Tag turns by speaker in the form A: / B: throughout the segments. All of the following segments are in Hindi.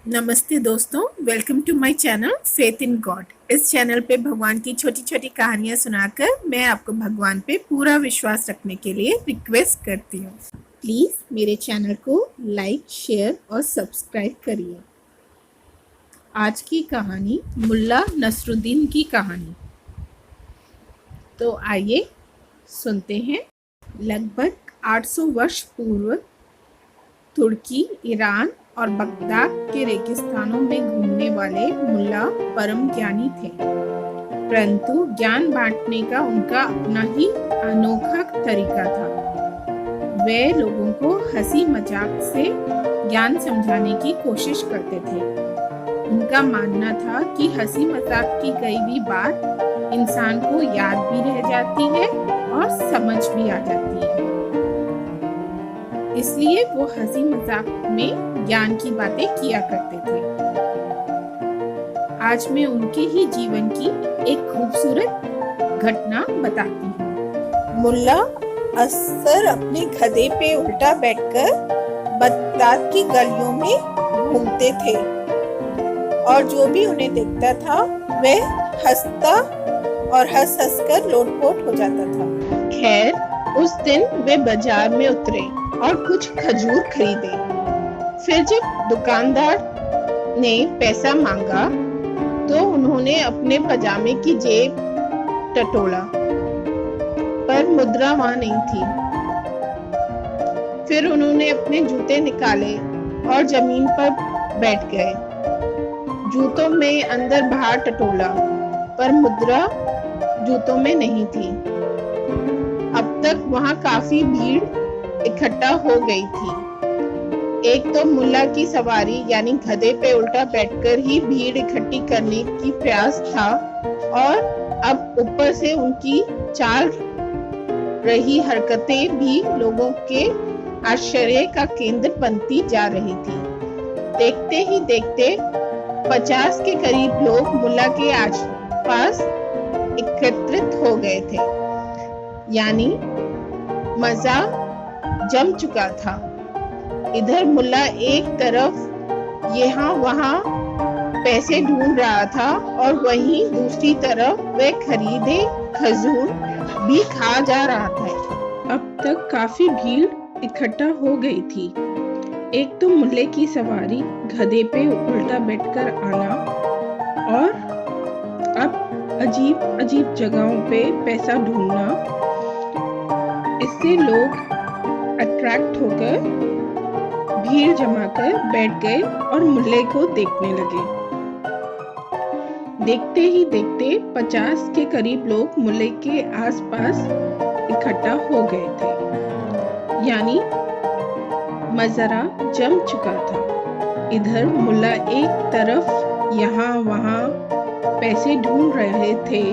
A: नमस्ते दोस्तों, welcome to my channel faith in God. इस चैनल पे भगवान की छोटी छोटी कहानियां सुनाकर मैं आपको भगवान पे पूरा विश्वास रखने के लिए रिक्वेस्ट करती हूँ। प्लीज़ मेरे चैनल को लाइक, शेयर और सब्सक्राइब करिए। आज की कहानी मुल्ला नसरुद्दीन की कहानी। तो आइए सुनते हैं। लगभग 800 वर्ष पूर्व तुर्की, ईरान और बगदाद के रेगिस्तानों में घूमने वाले मुल्ला परम ज्ञानी थे, परंतु ज्ञान बांटने का उनका अपना ही अनोखा तरीका था। वे लोगों को हंसी मजाक से ज्ञान समझाने की कोशिश करते थे। उनका मानना था कि हंसी मजाक की गई भी बात इंसान को याद भी रह जाती है और समझ भी आ जाती है। इसलिए वो हंसी मजाक में ज्ञान की बातें किया करते थे। आज मैं उनके ही जीवन की एक खूबसूरत घटना बताती हूँ। मुल्ला अक्सर अपने गधे पे उल्टा बैठकर बगदाद की गलियों में घूमते थे और जो भी उन्हें देखता था वह हंसता और हंस कर लोटपोट हो जाता था। खैर, उस दिन वे बाजार में उतरे और कुछ खजूर खरीदे। फिर जब दुकानदार ने पैसा मांगा तो उन्होंने अपने पजामे की जेब टटोला, पर मुद्रा वहां नहीं थी। फिर उन्होंने अपने जूते निकाले और जमीन पर बैठ गए। जूतों में अंदर बाहर टटोला, पर मुद्रा जूतों में नहीं थी। अब तक वहां काफी भीड़ इकट्ठा हो गई थी। एक तो मुल्ला की सवारी यानी गधे पे उल्टा बैठकर ही भीड़ इकट्ठी करने की प्रयास था, और अब ऊपर से उनकी चाल रही हरकतें भी लोगों के आश्चर्य का केंद्र बनती जा रही थी। देखते ही देखते 50 के करीब लोग मुल्ला के आसपास एकत्रित हो गए थे, यानी मजा जम चुका था। इधर मुल्ला एक तरफ यहाँ वहाँ पैसे ढूंढ रहा था और वहीं दूसरी तरफ वह खरीदे खजूर भी खा जा रहा था। अब तक काफी भीड़ इकट्ठा हो गई थी। एक तो मुल्ले की सवारी गधे पे उल्टा बैठकर आना, और अब अजीब अजीब जगहों पे पैसा ढूंढना। इससे लोग अट्रैक्ट होकर भीड़ जमाकर बैठ गए और मुल्ले को देखने लगे। देखते ही देखते 50 के करीब लोग मुल्ले के आसपास इकट्ठा हो गए थे, यानी मजरा जम चुका था। इधर मुल्ला एक तरफ यहाँ वहाँ पैसे ढूंढ रहे थे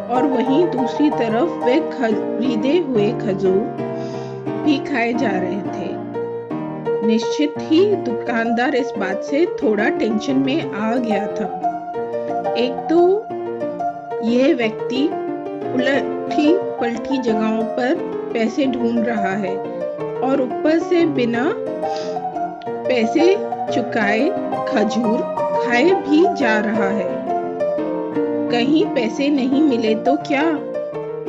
A: और वहीं दूसरी तरफ वे खरीदे हुए खजूर भी खाए जा रहे थे। निश्चित ही दुकानदार इस बात से थोड़ा टेंशन में आ गया था। एक तो यह व्यक्ति उलटी पलटी जगहों पर पैसे ढूंढ रहा है और ऊपर से बिना पैसे चुकाए खजूर खाए भी जा रहा है। कहीं पैसे नहीं मिले तो क्या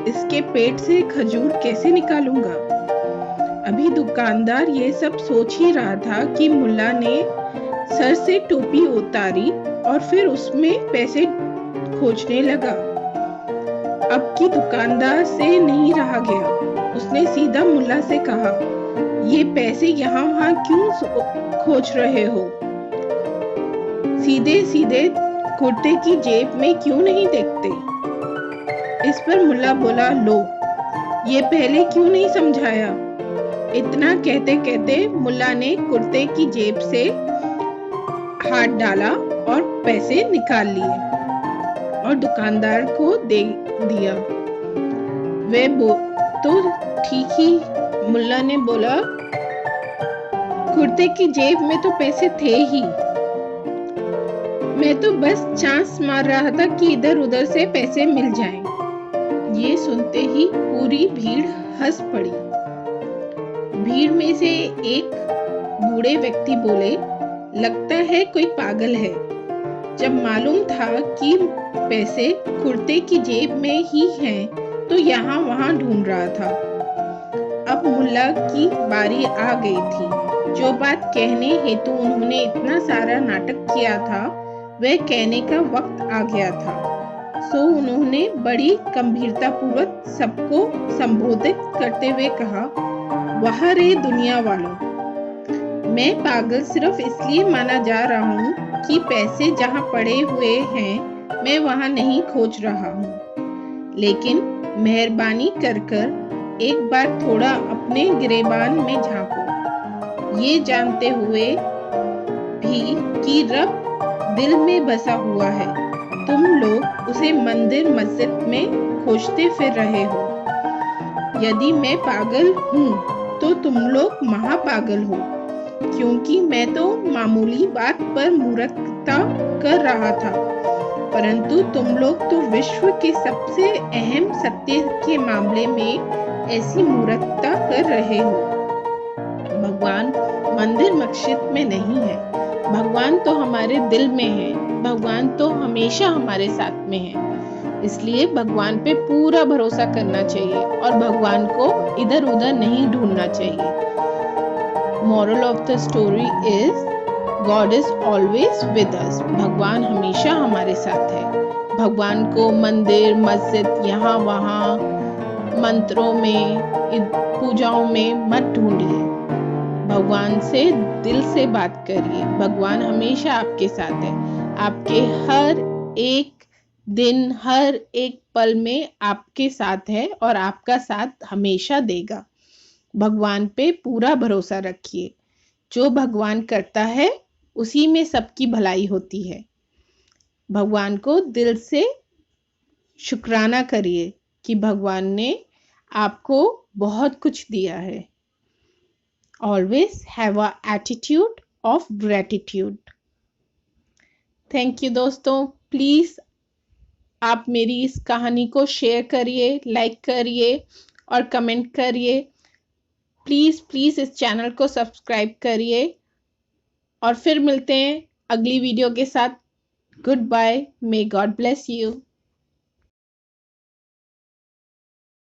A: इसके पेट से खजूर कैसे निकालूंगा? अभी दुकानदार ये सब सोच ही रहा था कि मुल्ला ने सर से टोपी उतारी और फिर उसमें पैसे खोजने लगा। अब की दुकानदार से नहीं रहा गया। उसने सीधा मुल्ला से कहा, ये पैसे यहाँ वहाँ क्यों खोज रहे हो? सीधे सीधे कुर्ते की जेब में क्यों नहीं देखते? इस पर मुल्ला बोला, लो, ये पहले क्यों नहीं समझाया? इतना कहते कहते मुल्ला ने कुर्ते की जेब से हाथ डाला और पैसे निकाल लिए और दुकानदार को दे दिया। वे तो ठीक ही, मुल्ला ने बोला, कुर्ते की जेब में तो पैसे थे ही। मैं तो बस चांस मार रहा था कि इधर उधर से पैसे मिल जाएं। ये सुनते ही पूरी भीड़ हंस पड़ी। भीड़ में से एक बूढ़े व्यक्ति बोले, लगता है कोई पागल है। जब मालूम था कि पैसे कुर्ते की जेब में ही हैं, तो यहाँ वहाँ ढूंढ रहा था। अब मुल्ला की बारी आ गई थी। जो बात कहने हेतु उन्होंने इतना सारा नाटक किया था, वह कहने का वक्त आ गया था। सो उन्होंने बड़ी गंभीरतापूर्वक सबको संबोधित करते हुए कहा, वाह रे दुनिया वालों, मैं पागल सिर्फ इसलिए माना जा रहा हूँ कि पैसे जहाँ पड़े हुए हैं मैं वहाँ नहीं खोज रहा हूँ। लेकिन मेहरबानी कर एक बार थोड़ा अपने गिरेबान में झांको, ये जानते हुए भी कि रब दिल में बसा हुआ है। तुम लोग उसे मंदिर मस्जिद में खोजते फिर रहे हो। यदि मैं पागल हूँ तो तुम लोग महापागल हो, क्योंकि मैं तो मामूली बात पर मूर्खता कर रहा था, परंतु तुम लोग तो विश्व के सबसे अहम सत्य के मामले में ऐसी मूर्खता कर रहे हो। भगवान मंदिर मस्जिद में नहीं है, भगवान तो हमारे दिल में है। भगवान तो हमेशा हमारे साथ में है। इसलिए भगवान पे पूरा भरोसा करना चाहिए और भगवान को इधर उधर नहीं ढूंढना चाहिए। Moral of the story is God is always with us. भगवान हमेशा हमारे साथ है। भगवान को मंदिर मस्जिद यहाँ वहाँ मंत्रों में पूजाओं में मत ढूंढिए। भगवान से दिल से बात करिए। भगवान हमेशा आपके साथ है। आपके हर एक दिन हर एक पल में आपके साथ है और आपका साथ हमेशा देगा। भगवान पे पूरा भरोसा रखिए। जो भगवान करता है उसी में सबकी भलाई होती है। भगवान को दिल से शुक्राना करिए कि भगवान ने आपको बहुत कुछ दिया है। Always have a attitude of gratitude. Thank you दोस्तों। प्लीज़ आप मेरी इस कहानी को शेयर करिए, लाइक करिए और कमेंट करिए। प्लीज़ इस चैनल को सब्सक्राइब करिए और फिर मिलते हैं अगली वीडियो के साथ। Good bye. May God bless you.